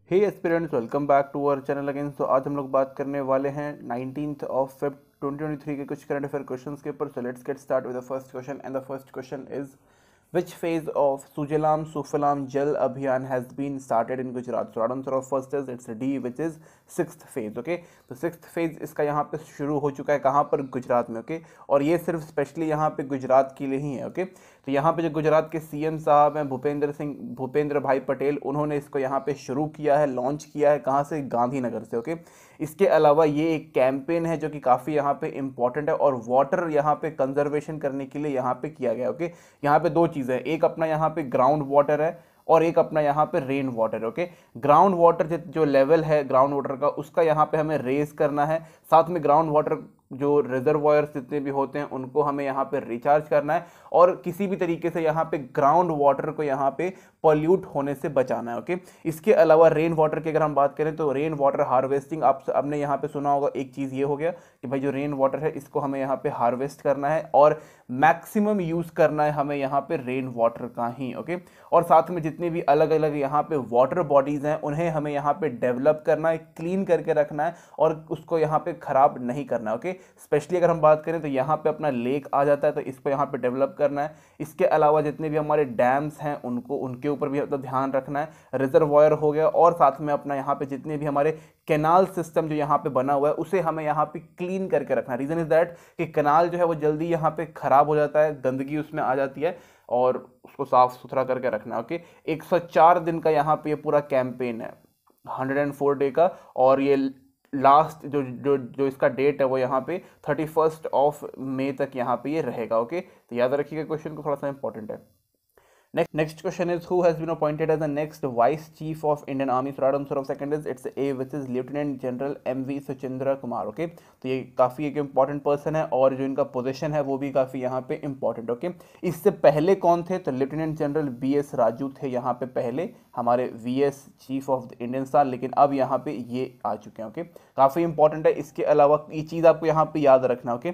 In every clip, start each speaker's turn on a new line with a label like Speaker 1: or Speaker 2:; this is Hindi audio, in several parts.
Speaker 1: Hey aspirants, welcome back to our channel again. तो आज हम लोग बात करने वाले हैं 19th ऑफ फेब 2023 के कुछ करंट अफेयर क्वेश्चंस के ऊपर। So let's get start with the first question and the first question is which phase of Sujalam Sufalam Jal Abhiyan has been started in Gujarat? So answer of first is it's D, which is sixth phase. Okay, तो sixth phase इसका यहाँ पे शुरू हो चुका है कहाँ पर? गुजरात में। ओके, और ये सिर्फ स्पेशली यहाँ पे गुजरात के लिए ही है। ओके, तो यहाँ पे जो गुजरात के सीएम साहब हैं भूपेंद्र भाई पटेल, उन्होंने इसको यहाँ पे शुरू किया है, लॉन्च किया है। कहाँ से? गांधीनगर से। ओके, इसके अलावा ये एक कैंपेन है जो कि काफ़ी यहाँ पे इम्पॉर्टेंट है और वाटर यहाँ पे कंजर्वेशन करने के लिए यहाँ पे किया गया। ओके, यहाँ पे दो चीज़ें, एक अपना यहाँ पे ग्राउंड वाटर है और एक अपना यहाँ पे रेन वाटर है। ओके, ग्राउंड वाटर जो लेवल है ग्राउंड वाटर का, उसका यहाँ पे हमें रेज करना है। साथ में ग्राउंड वाटर जो रिजर्वायर्स जितने भी होते हैं उनको हमें यहाँ पे रिचार्ज करना है और किसी भी तरीके से यहाँ पे ग्राउंड वाटर को यहाँ पे पॉल्यूट होने से बचाना है। ओके, इसके अलावा रेन वाटर की अगर हम बात करें तो रेन वाटर हार्वेस्टिंग, आपने यहाँ पे सुना होगा। एक चीज़ ये हो गया कि भाई जो रेन वाटर है इसको हमें यहाँ पे हार्वेस्ट करना है और मैक्सिमम यूज़ करना है हमें यहाँ पे रेन वाटर का ही। ओके, और साथ में जितनी भी अलग अलग यहाँ पे वाटर बॉडीज़ हैं उन्हें हमें यहाँ पे डेवलप करना है, क्लीन करके रखना है और उसको यहाँ पे ख़राब नहीं करना है। ओके, स्पेशली अगर हम बात करें तो यहाँ पे अपना लेक आ जाता है, तो इसको यहाँ पे डेवलप करना है। इसके अलावा जितने भी हमारे डैम्स हैं उनके ऊपर भी मतलब ध्यान रखना है। रिजर्वायर हो गया और साथ में अपना यहाँ पे जितने भी हमारे कैनाल सिस्टम जो यहाँ पे बना हुआ है उसे हमें यहाँ पे क्लीन करके रखना है। रीज़न इज़ दैट कि कैनाल जो है वो जल्दी यहाँ पे ख़राब हो जाता है, गंदगी उसमें आ जाती है और उसको साफ़ सुथरा करके रखना है। ओके, 104 दिन का यहाँ पे ये पूरा कैंपेन है, 104 डे का, और ये लास्ट जो इसका डेट है वो यहाँ पे 31 ऑफ मई तक यहाँ पे ये रहेगा। ओके, तो याद रखिएगा, क्वेश्चन को थोड़ा सा इंपॉर्टेंट है। Next question is who has been appointed as the next Vice Chief of Indian Army? So right answer of second is it's A, which is Lieutenant General M.V. Suchindra Kumar. Okay, तो ये काफ़ी एक इम्पॉर्टेंट पर्सन है और जो इनका पोजीशन है वो भी काफ़ी यहाँ पे इम्पॉर्टेंट। ओके, इससे पहले कौन थे? तो लेफ्टिनेंट जनरल B.S. राजू थे यहाँ पे पहले, हमारे VS chief of the Indian star, लेकिन अब यहाँ पे ये आ चुके हैं। ओके, काफ़ी इंपॉर्टेंट है। इसके अलावा ये चीज़ आपको यहाँ पे याद रखना। ओके,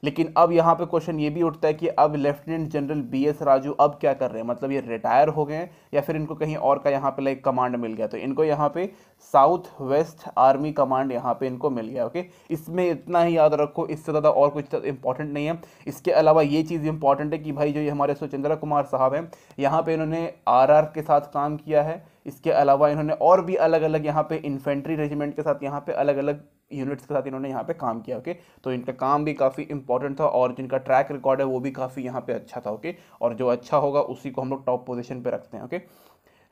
Speaker 1: लेकिन अब यहाँ पे क्वेश्चन ये भी उठता है कि अब लेफ्टिनेंट जनरल B.S. राजू अब क्या कर रहे हैं? मतलब ये रिटायर हो गए हैं या फिर इनको कहीं और का यहाँ पे लाइक कमांड मिल गया? तो इनको यहाँ पे साउथ वेस्ट आर्मी कमांड यहाँ पे इनको मिल गया। ओके, इसमें इतना ही याद रखो, इससे ज़्यादा और कुछ इंपॉर्टेंट नहीं है। इसके अलावा ये चीज़ इंपॉर्टेंट है कि भाई जो ये हमारे सुचिंद्रा कुमार साहब हैं, यहाँ पे इन्होंने RR के साथ काम किया है। इसके अलावा इन्होंने और भी अलग अलग यहाँ पे इन्फेंट्री रेजिमेंट के साथ, यहाँ पे अलग अलग यूनिट्स के साथ इन्होंने यहाँ पे काम किया। ओके, तो इनका काम भी काफ़ी इंपॉर्टेंट था और जिनका ट्रैक रिकॉर्ड है वो भी काफ़ी यहाँ पे अच्छा था। ओके, और जो अच्छा होगा उसी को हम लोग टॉप पोजीशन पे रखते हैं। Okay,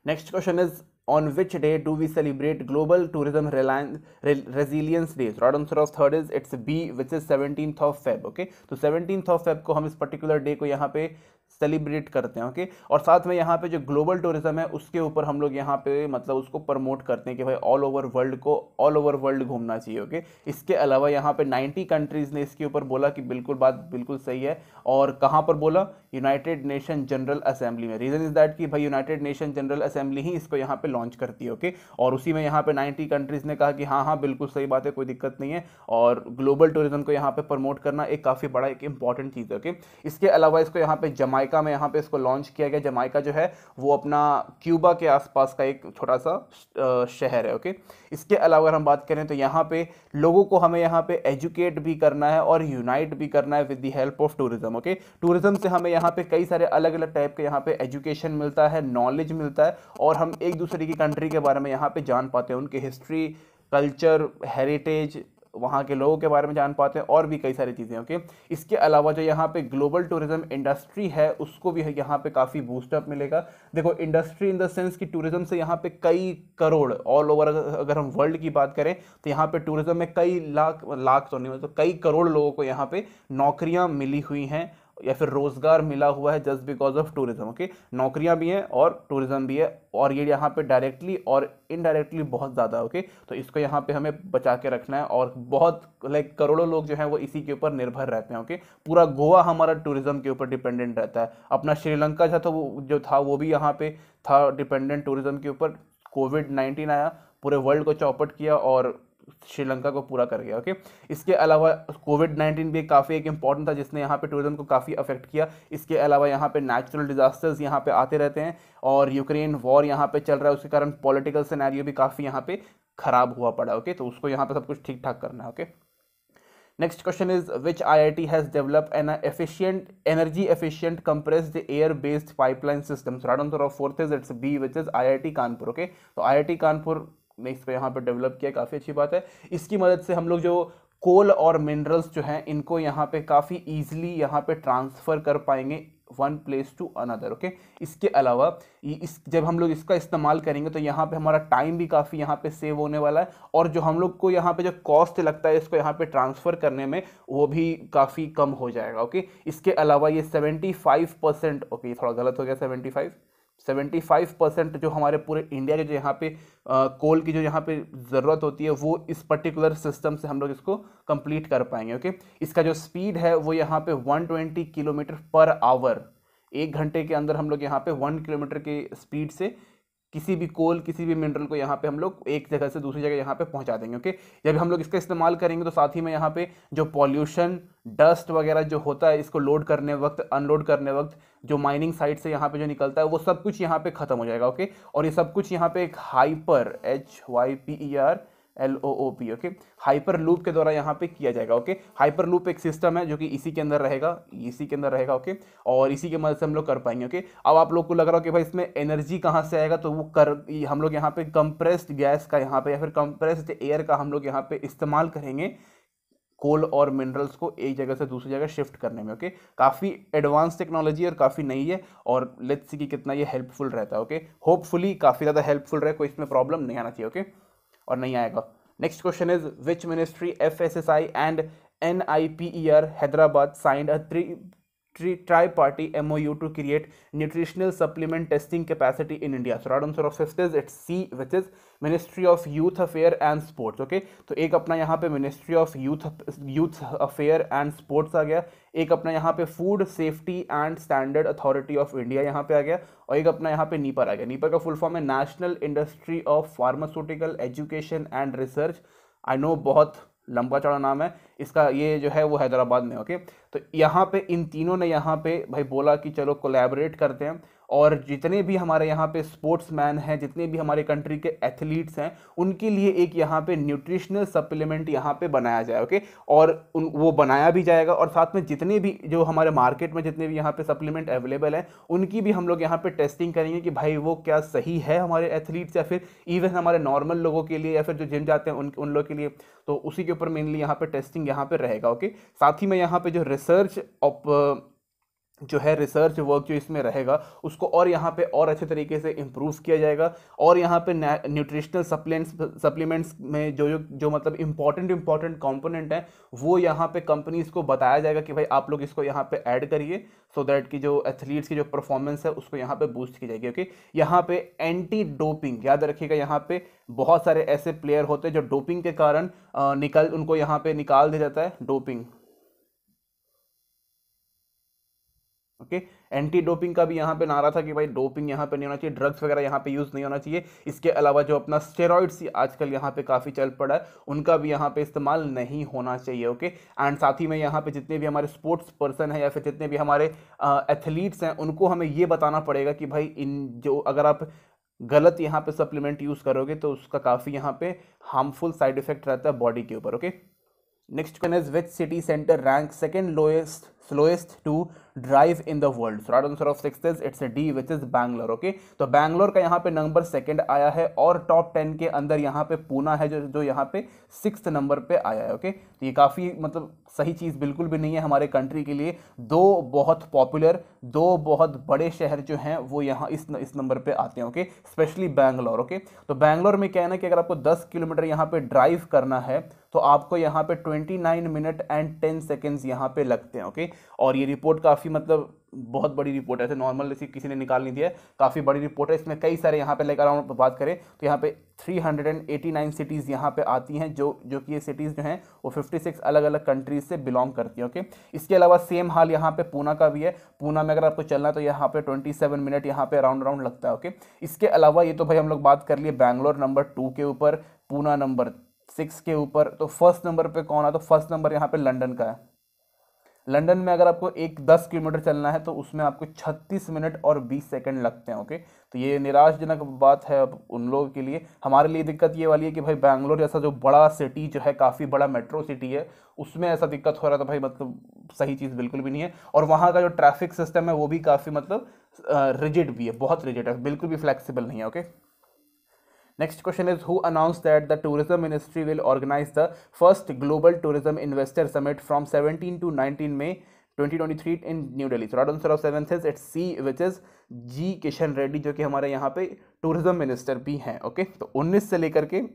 Speaker 1: next question is on which day do we celebrate global tourism resilience day? So right answer of third is it's B, which is 17th of Feb. Okay, तो 17th of Feb को हम इस पर्टिकुलर डे को यहाँ पे सेलिब्रेट करते हैं। ओके, और साथ में यहाँ पे जो ग्लोबल टूरिज्म है उसके ऊपर हम लोग यहाँ पे मतलब उसको प्रमोट करते हैं कि भाई ऑल ओवर वर्ल्ड घूमना चाहिए। ओके, इसके अलावा यहाँ पे 90 कंट्रीज़ ने इसके ऊपर बोला कि बात बिल्कुल सही है। और कहाँ पर बोला? यूनाइटेड नेशन जनरल असेंबली में। रीज़न इज़ दैट कि भाई यूनाइटेड नेशन जनरल असेंबली ही इसको यहाँ पे लॉन्च करती है। ओके, और उसी में यहाँ पे 90 कंट्रीज़ ने कहा कि हाँ बिल्कुल सही बात है, कोई दिक्कत नहीं है, और ग्लोबल टूरिज्म को यहाँ पे प्रमोट करना एक काफ़ी बड़ा एक इंपॉर्टेंट चीज़ है। ओके, इसके अलावा इसको यहाँ पे जमाइका में यहाँ पे इसको लॉन्च किया गया। जमाइका जो है वो अपना क्यूबा के आसपास का एक छोटा सा शहर है। ओके, इसके अलावा अगर हम बात करें तो यहाँ पे लोगों को हमें यहाँ पे एजुकेट भी करना है और यूनाइट भी करना है with the help of tourism. Okay, tourism से हमें यहाँ पे कई सारे अलग अलग टाइप के यहाँ पे एजुकेशन मिलता है, नॉलेज मिलता है और हम एक दूसरे की कंट्री के बारे में यहाँ पे जान पाते हैं, उनके हिस्ट्री, कल्चर, हेरिटेज, वहाँ के लोगों के बारे में जान पाते हैं और भी कई सारी चीज़ें। ओके, इसके अलावा जो यहाँ पे ग्लोबल टूरिज्म इंडस्ट्री है उसको भी यहाँ पे काफ़ी बूस्टअप मिलेगा। देखो, इंडस्ट्री इन द सेंस कि टूरिज्म से यहाँ पे कई करोड़ ऑल ओवर, अगर हम वर्ल्ड की बात करें तो यहाँ पे टूरिज्म में कई लाख तो नहीं, मतलब कई करोड़ लोगों को यहाँ पे नौकरियाँ मिली हुई हैं या फिर रोजगार मिला हुआ है just because of tourism. Okay, नौकरियां भी हैं और टूरिज्म भी है और ये यहाँ पे डायरेक्टली और इनडायरेक्टली बहुत ज़्यादा। ओके, तो इसको यहाँ पे हमें बचा के रखना है और बहुत लाइक करोड़ों लोग जो हैं वो इसी के ऊपर निर्भर रहते हैं। ओके, पूरा गोवा हमारा टूरिज्म के ऊपर डिपेंडेंट रहता है। अपना श्रीलंका जो था वो भी यहाँ पे था डिपेंडेंट टूरिज्म के ऊपर। कोविड-19 आया, पूरे वर्ल्ड को चौपट किया और श्रीलंका को पूरा कर गया। ओके, इसके अलावा कोविड-19 भी काफ़ी एक इंपॉर्टेंट था जिसने यहाँ पे टूरिज्म को काफ़ी अफेक्ट किया। इसके अलावा यहाँ पे नेचुरल डिजास्टर्स यहाँ पे आते रहते हैं, और यूक्रेन वॉर यहाँ पे चल रहा है, उसके कारण पॉलिटिकल सिनेरियो भी काफ़ी यहाँ पे खराब हुआ पड़ा। ओके, तो उसको यहाँ पे सब कुछ ठीक ठाक करना है। Okay, next question is which IIT has developed an energy efficient compressed air based pipeline system? So right answer of fourth is it's B, which is IIT Kanpur. Okay, तो IIT कानपुर ने इसको यहाँ पे डेवलप किया, काफ़ी अच्छी बात है। इसकी मदद से हम लोग जो कोल और मिनरल्स जो हैं इनको यहाँ पे काफ़ी ईजिली यहाँ पे ट्रांसफ़र कर पाएंगे one place to another. Okay, इसके अलावा इस जब हम लोग इसका इस्तेमाल करेंगे तो यहाँ पे हमारा टाइम भी काफ़ी यहाँ पे सेव होने वाला है, और जो हम लोग को यहाँ पे जो कॉस्ट लगता है इसको यहाँ पे ट्रांसफ़र करने में वो भी काफ़ी कम हो जाएगा। ओके, इसके अलावा ये 75%, ओके थोड़ा गलत हो गया, 75% जो हमारे पूरे इंडिया के जो यहाँ पे कोल की जो यहाँ पे ज़रूरत होती है वो इस पर्टिकुलर सिस्टम से हम लोग इसको कंप्लीट कर पाएंगे। ओके, इसका जो स्पीड है वो यहाँ पे 120 किलोमीटर पर आवर, 1 घंटे के अंदर हम लोग यहाँ पे 1 किलोमीटर की स्पीड से किसी भी कोल किसी भी मिनरल को यहाँ पे हम लोग एक जगह से दूसरी जगह यहाँ पे पहुँचा देंगे। ओके, जब हम लोग इसका इस्तेमाल करेंगे तो साथ ही में यहाँ पे जो पॉल्यूशन डस्ट वगैरह जो होता है इसको लोड करने वक्त अनलोड करने वक्त जो माइनिंग साइट से यहाँ पे जो निकलता है वो सब कुछ यहाँ पे खत्म हो जाएगा। ओके, और ये सब कुछ यहाँ पे एक hyper HYPER LOOP okay hyper loop के द्वारा यहाँ पे किया जाएगा। ओके, हाइपर लूप एक सिस्टम है जो कि इसी के अंदर रहेगा, ओके, और इसी के मदद से हम लोग कर पाएंगे। ओके, अब आप लोग को लग रहा हो कि भाई इसमें एनर्जी कहाँ से आएगा, तो वो हम लोग यहाँ पे कंप्रेस्ड गैस का यहाँ पे या फिर कंप्रेस्ड एयर का हम लोग यहाँ पे इस्तेमाल करेंगे कोल और मिनरल्स को एक जगह से दूसरी जगह शिफ्ट करने में। ओके, काफ़ी एडवांस टेक्नोलॉजी और काफ़ी नई है, और लेट्स सी कि कितना ये हेल्पफुल रहता है। ओके, होपफुली काफ़ी ज़्यादा हेल्पफुल रहे, कोई इसमें प्रॉब्लम नहीं आना चाहिए। ओके, और नहीं आएगा। Next question is which ministry FSSI and NIPER Hyderabad signed a tri-party MOU to create nutritional supplement testing capacity in India? So right answer of fifth is it's C, which is Ministry of Youth Affair and Sports। Okay, तो एक अपना यहाँ पे Ministry of Youth Affair and Sports आ गया, एक अपना यहाँ पे food safety and standard authority of India यहाँ पे आ गया, और एक अपना यहाँ पे नीपर आ गया। नीपर का फुल फॉर्म है national industry of pharmaceutical education and research. I know बहुत लंबा चौड़ा नाम है इसका, ये जो है वो हैदराबाद में। ओके, तो यहाँ पे इन तीनों ने यहाँ पे भाई बोला कि चलो कोलैबोरेट करते हैं, और जितने भी हमारे यहाँ पे स्पोर्ट्समैन हैं, जितने भी हमारे कंट्री के एथलीट्स हैं, उनके लिए एक यहाँ पे न्यूट्रिशनल सप्लीमेंट यहाँ पे बनाया जाए। ओके, और वो बनाया भी जाएगा, और साथ में जितने भी जो हमारे मार्केट में जितने भी यहाँ पे सप्लीमेंट अवेलेबल हैं उनकी भी हम लोग यहाँ पे टेस्टिंग करेंगे कि भाई वो क्या सही है हमारे एथलीट्स या फिर इवन हमारे नॉर्मल लोगों के लिए या फिर जो जिम जाते हैं उन लोगों के लिए, तो उसी के ऊपर मेनली यहाँ पे टेस्टिंग यहाँ पे रहेगा। ओके, साथ ही में यहाँ पे जो रिसर्च वर्क जो इसमें रहेगा उसको और यहाँ पे और अच्छे तरीके से इम्प्रूव किया जाएगा, और यहाँ पे न्यूट्रिशनल सप्लीमेंट्स में जो मतलब इंपॉर्टेंट कंपोनेंट हैं वो यहाँ पे कंपनीज को बताया जाएगा कि भाई आप लोग इसको यहाँ पे ऐड करिए, सो दैट कि जो एथलीट्स की जो परफॉर्मेंस है उसको यहाँ पे बूस्ट की जाएगी। ओके, यहाँ पे एंटी डोपिंग याद रखिएगा, यहाँ पे बहुत सारे ऐसे प्लेयर होते हैं जो डोपिंग के कारण उनको यहाँ पे निकाल दिया जाता है, डोपिंग। ओके, एंटी डोपिंग का भी यहाँ पे नारा था कि भाई डोपिंग यहाँ पे नहीं होना चाहिए, ड्रग्स वगैरह यहाँ पे यूज़ नहीं होना चाहिए। इसके अलावा जो अपना स्टेरॉइड्स आजकल यहाँ पे काफ़ी चल पड़ा है उनका भी यहाँ पे इस्तेमाल नहीं होना चाहिए। ओके, एंड साथ ही में यहाँ पे जितने भी हमारे स्पोर्ट्स पर्सन हैं या फिर जितने भी हमारे एथलीट्स हैं उनको हमें ये बताना पड़ेगा कि भाई अगर आप गलत यहाँ पे सप्लीमेंट यूज़ करोगे तो उसका काफ़ी यहाँ पे हार्मफुल साइड इफेक्ट रहता है बॉडी के ऊपर। Okay, next question is which city centre rank second slowest to drive in the world? So right answer of sixth is it's a D, which is Bangalore। Okay, तो बैंगलोर का यहाँ पे नंबर सेकंड आया है, और टॉप 10 के अंदर यहाँ पे पूना है जो यहाँ पे 6th नंबर पे आया है। ओके, तो ये काफ़ी मतलब सही चीज़ बिल्कुल भी नहीं है हमारे कंट्री के लिए। दो बहुत बड़े शहर जो हैं वो यहाँ इस नंबर पे आते हैं। Okay, specially Bangalore. ओके, तो बैंगलोर में क्या है ना कि अगर आपको 10 किलोमीटर यहाँ पे ड्राइव करना है तो आपको यहाँ पे 29 मिनट एंड 10 सेकेंड्स यहाँ पे लगते हैं। ओके, और ये रिपोर्ट काफ़ी मतलब बहुत बड़ी रिपोर्ट है, ऐसे नॉर्मल ऐसी किसी ने निकाल नहीं दिया है, काफ़ी बड़ी रिपोर्ट है। इसमें कई सारे यहाँ पे लाइक अराउंड बात करें तो यहाँ पे 389 सिटीज़ यहाँ पे आती हैं, जो कि ये सिटीज़ जो हैं वो 56 अलग अलग कंट्रीज से बिलोंग करती हैं। ओके, इसके अलावा सेम हाल यहाँ पे पूना का भी है। पूना में अगर आपको चलना है तो यहाँ पे 27 मिनट यहाँ पे राउंड लगता है। ओके, इसके अलावा ये तो भाई हम लोग बात कर लिए बैंगलोर नंबर 2 के ऊपर, पूना नंबर 6 के ऊपर। तो फर्स्ट नंबर पे कौन है? तो फर्स्ट नंबर यहाँ पे लंदन का है। लंदन में अगर आपको 10 किलोमीटर चलना है तो उसमें आपको 36 मिनट और 20 सेकंड लगते हैं। ओके, तो ये निराशजनक बात है अब उन लोगों के लिए। हमारे लिए दिक्कत ये वाली है कि भाई बैंगलोर जैसा जो बड़ा सिटी जो है, काफ़ी बड़ा मेट्रो सिटी है, उसमें ऐसा दिक्कत हो रहा था भाई, मतलब सही चीज़ बिल्कुल भी नहीं है। और वहाँ का जो ट्रैफिक सिस्टम है वो भी काफ़ी मतलब रिजिड भी है, बहुत रिजिड है, बिल्कुल भी फ्लेक्सिबल नहीं है। Okay, next question is, who announced that the tourism ministry will organize the first global tourism investor summit from 17 to 19 May 2023 in New Delhi? So right answer of 7th is it's C, which is G Kishan Reddy, जो कि हमारे यहाँ पे टूरिज्म मिनिस्टर भी हैं। ओके, तो 19 से लेकर के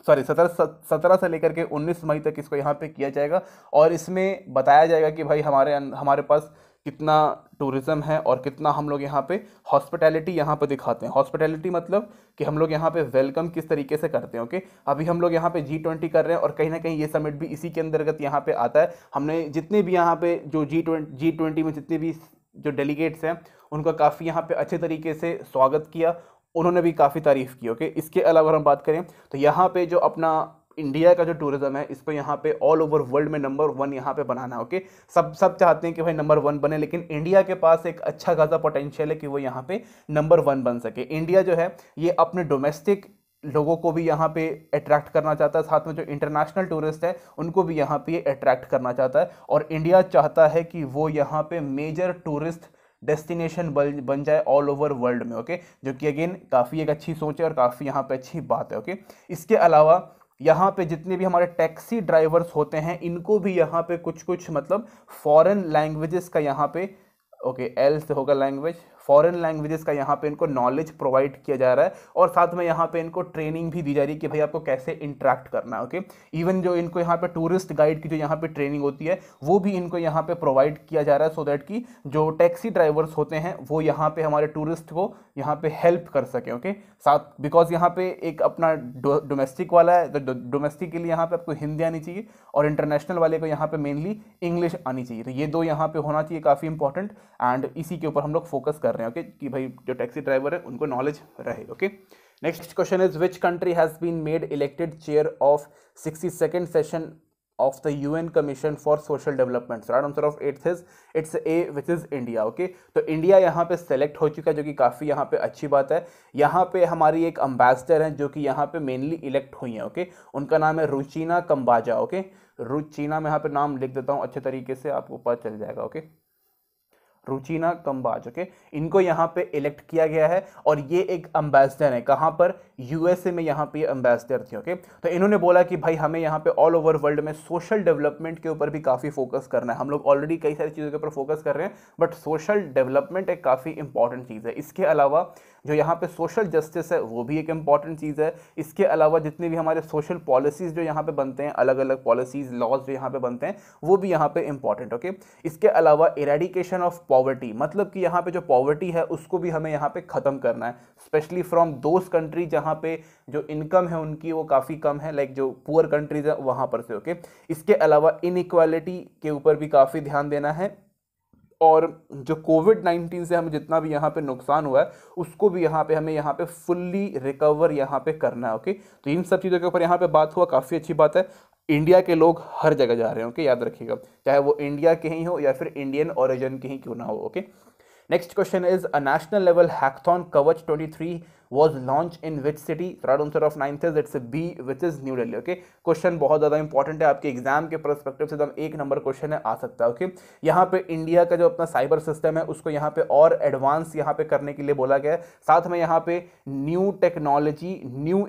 Speaker 1: 17 से लेकर के 19 मई तक इसको यहाँ पे किया जाएगा। और इसमें बताया जाएगा कि भाई हमारे पास कितना टूरिज्म है और कितना हम लोग यहाँ पे हॉस्पिटैलिटी यहाँ पे दिखाते हैं। हॉस्पिटैलिटी मतलब कि हम लोग यहाँ पे वेलकम किस तरीके से करते हैं। ओके, अभी हम लोग यहाँ पे G20 कर रहे हैं और कहीं ना कहीं ये समिट भी इसी के अंतर्गत यहाँ पे आता है। हमने जितने भी यहाँ पे जो G20 में जितने भी जो डेलीगेट्स हैं उनका काफ़ी यहाँ पे अच्छे तरीके से स्वागत किया, उन्होंने भी काफ़ी तारीफ़ की। ओके, इसके अलावा अगर हम बात करें तो यहाँ पे जो अपना इंडिया का जो टूरिज्म है इसको यहाँ पे ऑल ओवर वर्ल्ड में नंबर 1 यहाँ पे बनाना है। ओके, सब चाहते हैं कि भाई नंबर 1 बने, लेकिन इंडिया के पास एक अच्छा खासा पोटेंशियल है कि वो यहाँ पे नंबर 1 बन सके। इंडिया जो है ये अपने डोमेस्टिक लोगों को भी यहाँ पे अट्रैक्ट करना चाहता है, साथ में जो इंटरनेशनल टूरिस्ट है उनको भी यहाँ पे अट्रैक्ट करना चाहता है। और इंडिया चाहता है कि वो यहाँ पे मेजर टूरिस्ट डेस्टिनेशन बन जाए ऑल ओवर वर्ल्ड में। ओके, जो कि अगेन काफ़ी एक अच्छी सोच है और काफ़ी यहाँ पे अच्छी बात है। ओके, इसके अलावा यहाँ पे जितने भी हमारे टैक्सी ड्राइवर्स होते हैं इनको भी यहाँ पे कुछ मतलब फॉरेन लैंग्वेजेस का यहाँ पे, ओके एल से होगा लैंग्वेज, फॉरेन लैंग्वेजेस का यहाँ पे इनको नॉलेज प्रोवाइड किया जा रहा है। और साथ में यहाँ पे इनको ट्रेनिंग भी दी जा रही है कि भाई आपको कैसे इंटरेक्ट करना है। ओके, इवन जो इनको यहाँ पे टूरिस्ट गाइड की जो यहाँ पे ट्रेनिंग होती है वो भी इनको यहाँ पे प्रोवाइड किया जा रहा है, सो दैट कि जो टैक्सी ड्राइवर्स होते हैं वो यहाँ पे हमारे टूरिस्ट को यहाँ पे हेल्प कर सकें। ओके, साथ बिकॉज यहाँ पे एक अपना डोमेस्टिक वाला है, तो डोमेस्टिक के लिए यहाँ पे आपको हिंदी आनी चाहिए और इंटरनेशनल वाले को यहाँ पे मेनली इंग्लिश आनी चाहिए। तो ये दो यहाँ पे होना चाहिए, काफ़ी इंपॉर्टेंट, एंड इसी के ऊपर हम लोग फोकस कर रहे हैं। ओके, कि भाई जो टैक्सी ड्राइवर है उनको नॉलेज रहे। Okay, next question is, which country has been made elected chair of 62nd session of the UN Commission for Social Development? So right answer of 8th is it's A, which is India. Okay, तो इंडिया यहाँ पे सेलेक्ट हो चुका है, जो कि काफ़ी यहाँ पे अच्छी बात है। यहाँ पे हमारी एक अम्बेसडर हैं जो कि यहाँ पे मेनली इलेक्ट हुई हैं। ओके, उनका नाम है रुचीना कंबाजा। ओके, रुचीना में यहाँ पे नाम लिख देता हूँ अच्छे तरीके से, आपको पता चल जाएगा। ओके, रुचीना कंबाज। ओके, इनको यहाँ पे इलेक्ट किया गया है और ये एक एम्बेसडर है, कहाँ पर? यूएसए में यहाँ पे एम्बेसडर थे। ओके, तो इन्होंने बोला कि भाई हमें यहाँ पे ऑल ओवर वर्ल्ड में सोशल डेवलपमेंट के ऊपर भी काफ़ी फोकस करना है। हम लोग ऑलरेडी कई सारी चीज़ों के ऊपर फोकस कर रहे हैं, बट सोशल डेवलपमेंट एक काफ़ी इंपॉर्टेंट चीज़ है। इसके अलावा जो यहाँ पे सोशल जस्टिस है वो भी एक इंपॉर्टेंट चीज़ है। इसके अलावा जितने भी हमारे सोशल पॉलिसीज़ जो यहाँ पे बनते हैं, अलग अलग पॉलिसीज़ लॉज जो यहाँ पे बनते हैं, वो भी यहाँ पे इंपॉर्टेंट। ओके, इसके अलावा इरेडिकेशन ऑफ पॉवर्टी, मतलब कि यहाँ पे जो पॉवर्टी है उसको भी हमें यहाँ पे ख़त्म करना है, स्पेशली फ्रॉम दोज कंट्री जहाँ पे जो इनकम है उनकी वो काफ़ी कम है, लाइक जो पुअर कंट्रीज है वहाँ पर से। ओके, इसके अलावा इनइक्वालिटी के ऊपर भी काफ़ी ध्यान देना है, और जो कोविड-19 से हमें जितना भी यहाँ पे नुकसान हुआ है उसको भी यहाँ पे हमें यहाँ पे फुल्ली रिकवर यहाँ पे करना है। ओके, तो इन सब चीज़ों के ऊपर यहाँ पे बात हुआ, काफ़ी अच्छी बात है। इंडिया के लोग हर जगह जा रहे हैं। ओके, याद रखिएगा, चाहे वो इंडिया के ही हो या फिर इंडियन ओरिजिन के ही क्यों ना हो। Okay, next question is, a national level hackathon कवच 23 was launched in which city? Right answer of 9th is it's a B, which is New Delhi. Okay, question बहुत ज़्यादा इंपॉर्टेंट है, आपके एग्जाम के परस्पेक्टिव से एकदम 1 नंबर क्वेश्चन है, आ सकता है। ओके, यहाँ पे इंडिया का जो अपना साइबर सिस्टम है उसको यहाँ पे और एडवांस यहाँ पे करने के लिए बोला गया है। साथ में यहाँ पे new technology, new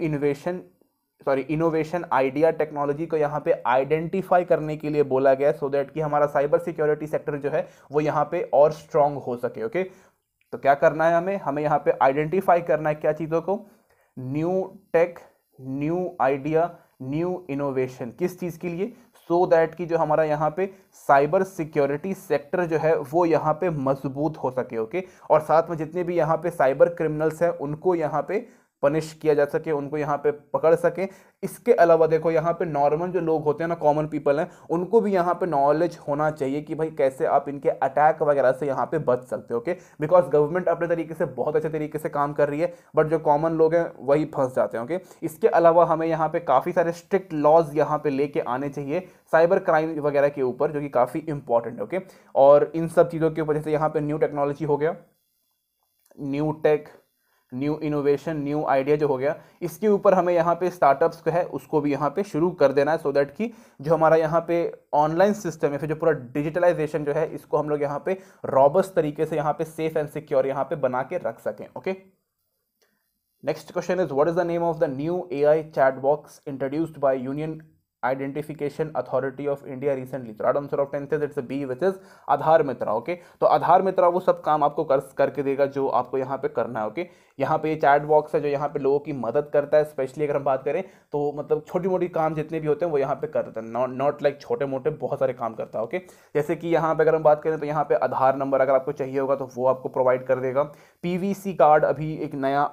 Speaker 1: innovation idea technology को यहाँ पे आइडेंटिफाई करने के लिए बोला गया है, सो दैट कि हमारा साइबर सिक्योरिटी सेक्टर जो है वो यहाँ पे और स्ट्रांग हो सके। ओके, तो क्या करना है हमें यहाँ पे आइडेंटिफाई करना है क्या चीज़ों को? New take, new idea, new innovation. किस चीज़ के लिए? सो दैट कि जो हमारा यहाँ पे साइबर सिक्योरिटी सेक्टर जो है वो यहाँ पे मजबूत हो सके। ओके, और साथ में जितने भी यहाँ पे साइबर क्रिमिनल्स हैं उनको यहाँ पे पनिश किया जा सके, उनको यहाँ पे पकड़ सके। इसके अलावा देखो यहाँ पे नॉर्मल जो लोग होते हैं ना, कॉमन पीपल हैं, उनको भी यहाँ पे नॉलेज होना चाहिए कि भाई कैसे आप इनके अटैक वगैरह से यहाँ पे बच सकते हो। ओके, बिकॉज गवर्नमेंट अपने तरीके से बहुत अच्छे तरीके से काम कर रही है, बट जो कॉमन लोग हैं वही फंस जाते हैं। ओके, इसके अलावा हमें यहाँ पे काफ़ी सारे स्ट्रिक्ट लॉज यहाँ पे लेके आने चाहिए साइबर क्राइम वगैरह के ऊपर, जो कि काफ़ी इंपॉर्टेंट है। ओके, और इन सब चीज़ों की वजह से यहाँ पे न्यू टेक्नोलॉजी हो गया, new take, new innovation, new idea जो हो गया, इसके ऊपर हमें यहाँ पे स्टार्टअप्स को है उसको भी यहाँ पे शुरू कर देना है, सो दैट कि जो हमारा यहाँ पे ऑनलाइन सिस्टम है, फिर जो पूरा डिजिटलाइजेशन जो है, इसको हम लोग यहाँ पे रॉबस्ट तरीके से यहाँ पे सेफ एंड सिक्योर यहाँ पे बना के रख सकें। Okay, next question is what is the name of the new AI chat box introduced by Union Identification Authority of India recently? तो answer of 10th it's B which is Aadhaar Mitra. Okay, तो आधार मित्रा वो सब काम आपको करके देगा जो आपको यहाँ पे करना है। ओके, यहाँ पे ये चैट बॉक्स है जो यहाँ पे लोगों की मदद करता है, स्पेशली अगर हम बात करें तो मतलब छोटी मोटी काम जितने भी होते हैं वो यहाँ पे करता है, नॉट लाइक छोटे मोटे, बहुत सारे काम करता है। ओके, जैसे कि यहाँ पे अगर हम बात करें तो यहाँ पे आधार नंबर अगर आपको चाहिए होगा तो वो आपको प्रोवाइड कर देगा। पीवीसी कार्ड अभी एक नया,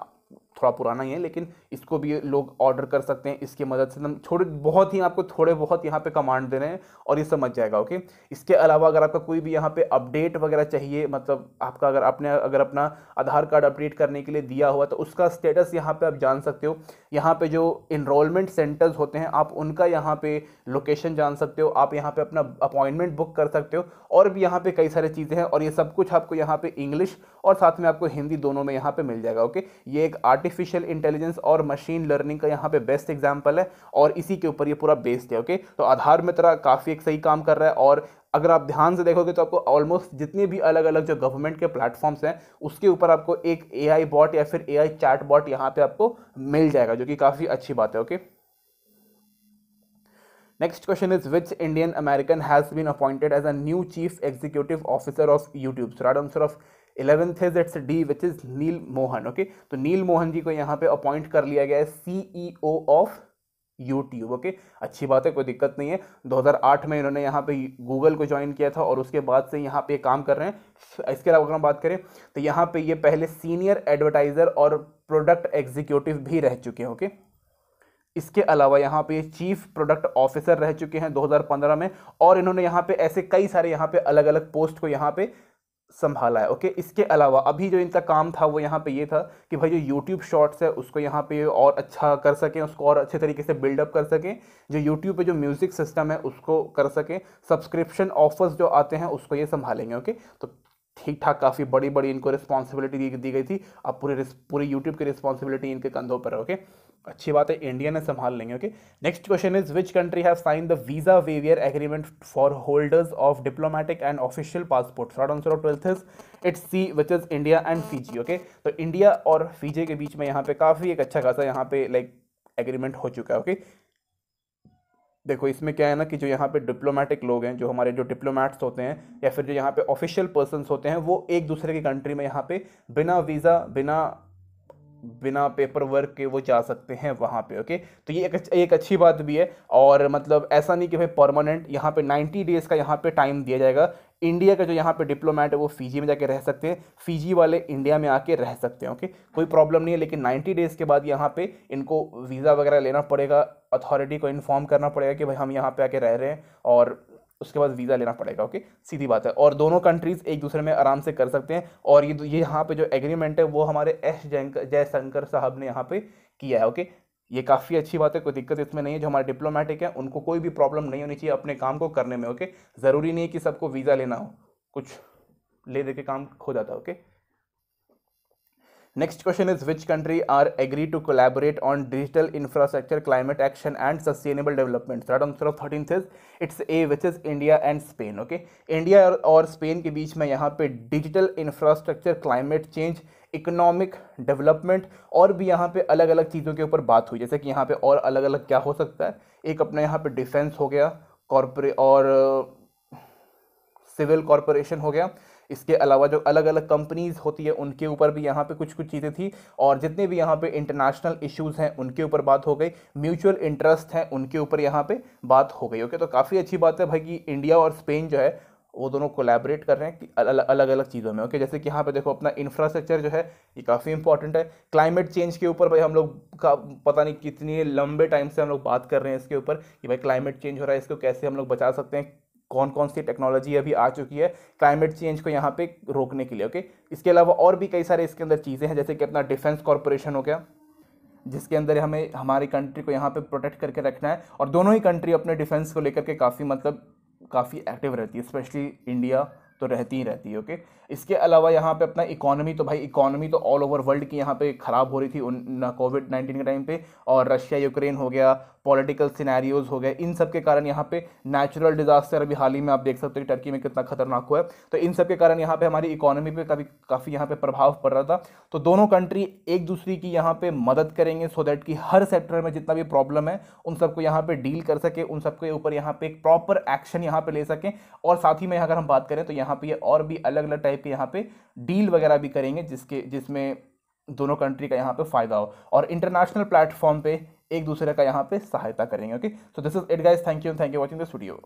Speaker 1: थोड़ा पुराना ही है, लेकिन इसको भी लोग ऑर्डर कर सकते हैं, इसकी मदद से हम थोड़े बहुत ही आपको थोड़े बहुत यहाँ पे कमांड दे रहे हैं और ये समझ जाएगा। ओके, इसके अलावा अगर आपका कोई भी यहाँ पे अपडेट वगैरह चाहिए, मतलब आपका अगर अपना आधार कार्ड अपडेट करने के लिए दिया हुआ तो उसका स्टेटस यहाँ पे आप जान सकते हो। यहाँ पे जो इनरोलमेंट सेंटर्स होते हैं आप उनका यहाँ पे लोकेशन जान सकते हो, आप यहाँ पे अपना अपॉइंटमेंट बुक कर सकते हो, और भी यहाँ पे कई सारी चीज़ें हैं, और ये सब कुछ आपको यहाँ पे इंग्लिश और साथ में आपको हिंदी दोनों में यहाँ पे मिल जाएगा। ओके, ये एक आर्टिफिशियल इंटेलिजेंस और मशीन लर्निंग का यहाँ पे बेस्ट एग्जांपल है और इसी के ऊपर ये पूरा बेस्ड है। ओके, तो आधार मित्रा काफ़ी एक सही काम कर रहा है, और अगर आप ध्यान से देखोगे तो आपको ऑलमोस्ट जितने भी अलग अलग जो गवर्नमेंट के प्लेटफॉर्म्स हैं उसके ऊपर आपको एक एआई बॉट या फिर एआई चैट बॉट यहाँ पे आपको मिल जाएगा, जो कि काफ़ी अच्छी बात है। Okay, next question is which Indian American has been appointed as a new chief executive officer of YouTube? So right answer of 11th is it's D which is Neel Mohan. Okay, तो नील मोहन जी को यहाँ पे अपॉइंट कर लिया गया है सीईओ ऑफ यूट्यूब। ओके, अच्छी बात है, कोई दिक्कत नहीं है। 2008 में इन्होंने यहाँ पे गूगल को ज्वाइन किया था और उसके बाद से यहाँ पे काम कर रहे हैं। इसके अलावा अगर हम बात करें तो यहाँ पे ये पहले सीनियर एडवर्टाइजर और प्रोडक्ट एग्जीक्यूटिव भी रह चुके हैं। ओके, इसके अलावा यहाँ पे चीफ प्रोडक्ट ऑफिसर रह चुके हैं 2015 में, और इन्होंने यहाँ पे ऐसे कई सारे यहाँ पे अलग अलग पोस्ट को यहाँ पे संभाला है। ओके, इसके अलावा अभी जो इनका काम था वो यहाँ पे ये था कि भाई जो यूट्यूब शॉर्ट्स है उसको यहाँ पे और अच्छा कर सकें, उसको और अच्छे तरीके से बिल्डअप कर सकें, जो यूट्यूब पे जो म्यूजिक सिस्टम है उसको कर सकें, सब्सक्रिप्शन ऑफर्स जो आते हैं उसको ये संभालेंगे। ओके, तो ठीक ठाक काफ़ी बड़ी बड़ी इनको रिस्पॉन्सिबिलिटी दी गई थी। अब पूरी यूट्यूब की रिस्पॉन्सिबिलिटी इनके कंधों पर है। ओके, अच्छी बात है, इंडिया ने संभाल लेंगे। Okay, next question is which country have sign the visa waiver agreement for holders of diplomatic and official passport? Right answer of 12th is it's C which is India and Fiji. Okay, तो इंडिया और फीजी के बीच में यहाँ पे काफ़ी एक अच्छा खासा यहाँ पे लाइक एग्रीमेंट हो चुका है। ओके, देखो इसमें क्या है ना कि जो यहाँ पे डिप्लोमेटिक लोग हैं, जो हमारे जो डिप्लोमेट्स होते हैं या फिर जो यहाँ पे ऑफिशियल पर्सन्स होते हैं, वो एक दूसरे की कंट्री में यहाँ पे बिना वीज़ा बिना पेपर वर्क के वो जा सकते हैं वहाँ पे। ओके, तो ये एक अच्छी बात भी है, और मतलब ऐसा नहीं कि भाई परमानेंट, यहाँ पे 90 डेज़ का यहाँ पे टाइम दिया जाएगा। इंडिया का जो यहाँ पे डिप्लोमेट है वो फीजी में जाके रह सकते हैं, फीजी वाले इंडिया में आके रह सकते हैं। ओके, कोई प्रॉब्लम नहीं है, लेकिन 90 डेज़ के बाद यहाँ पे इनको वीज़ा वगैरह लेना पड़ेगा, अथॉरिटी को इन्फॉर्म करना पड़ेगा कि भाई हम यहाँ पे आके रह रहे हैं, और उसके बाद वीज़ा लेना पड़ेगा। ओके, सीधी बात है, और दोनों कंट्रीज़ एक दूसरे में आराम से कर सकते हैं। और ये यहाँ पे जो एग्रीमेंट है वो हमारे एस जयशंकर साहब ने यहाँ पे किया है। ओके, ये काफ़ी अच्छी बात है, कोई दिक्कत इसमें नहीं है। जो हमारे डिप्लोमेटिक है उनको कोई भी प्रॉब्लम नहीं होनी चाहिए अपने काम को करने में। ओके, ज़रूरी नहीं है कि सबको वीज़ा लेना हो, कुछ ले दे के काम हो जाता है। Okay, next question is which country are agree to collaborate on digital infrastructure climate action and sustainable development? Right answer of 13th is it's A which is India and Spain. Okay, India और स्पेन के बीच में यहाँ पे digital infrastructure, climate change, economic development और भी यहाँ पे अलग अलग चीज़ों के ऊपर बात हुई। जैसे कि यहाँ पे और अलग अलग क्या हो सकता है, एक अपने यहाँ पे डिफेंस हो गया, कॉर्पोरेट और सिविल कॉरपोरेशन हो गया। इसके अलावा जो अलग अलग कंपनीज होती है उनके ऊपर भी यहाँ पे कुछ चीज़ें थी, और जितने भी यहाँ पे इंटरनेशनल इश्यूज़ हैं उनके ऊपर बात हो गई, म्यूचुअल इंटरेस्ट हैं उनके ऊपर यहाँ पे बात हो गई। ओके, तो काफ़ी अच्छी बात है भाई कि इंडिया और स्पेन जो है वो दोनों कोलैबोरेट कर रहे हैं कि अलग अलग चीज़ों में। ओके, जैसे कि यहाँ पे देखो अपना इंफ्रास्ट्रक्चर जो है ये काफ़ी इंपॉर्टेंट है। क्लाइमेट चेंज के ऊपर भाई हम लोग का पता नहीं कितनी लंबे टाइम से हम लोग बात कर रहे हैं इसके ऊपर कि भाई क्लाइमेट चेंज हो रहा है, इसको कैसे हम लोग बचा सकते हैं, कौन कौन सी टेक्नोलॉजी अभी आ चुकी है क्लाइमेट चेंज को यहाँ पे रोकने के लिए। ओके, इसके अलावा और भी कई सारे इसके अंदर चीज़ें हैं, जैसे कि अपना डिफेंस कॉरपोरेशन हो गया, जिसके अंदर हमें हमारी कंट्री को यहाँ पे प्रोटेक्ट करके रखना है, और दोनों ही कंट्री अपने डिफेंस को लेकर के काफ़ी मतलब काफ़ी एक्टिव रहती है, स्पेशली इंडिया तो रहती ही रहती है। ओके, इसके अलावा यहाँ पे अपना इकोनॉमी, तो भाई इकोनॉमी तो ऑल ओवर वर्ल्ड की यहाँ पे ख़राब हो रही थी उन कोविड-19 के टाइम पे, और रशिया यूक्रेन हो गया, पॉलिटिकल सिनेरियोज हो गए, इन सब के कारण यहाँ पे नेचुरल डिजास्टर अभी हाल ही में आप देख सकते हो कि टर्की में कितना खतरनाक हुआ है, तो इन सब के कारण यहाँ पे हमारी इकोनॉमी पे काफ़ी यहाँ पे प्रभाव पड़ रहा था। तो दोनों कंट्री एक दूसरे की यहाँ पे मदद करेंगे सो दैट कि हर सेक्टर में जितना भी प्रॉब्लम है उन सबको यहाँ पे डील कर सके, उन सबके ऊपर यहाँ पे एक प्रॉपर एक्शन यहाँ पे ले सकें। और साथ ही में अगर हम बात करें तो यहाँ पे ये और भी अलग अलग टाइप के यहाँ पे डील वगैरह भी करेंगे जिसमें दोनों कंट्री का यहाँ पे फायदा हो, और इंटरनेशनल प्लेटफॉर्म पे एक दूसरे का यहाँ पे सहायता करेंगे। Okay, so this is it guys, thank you watching this video.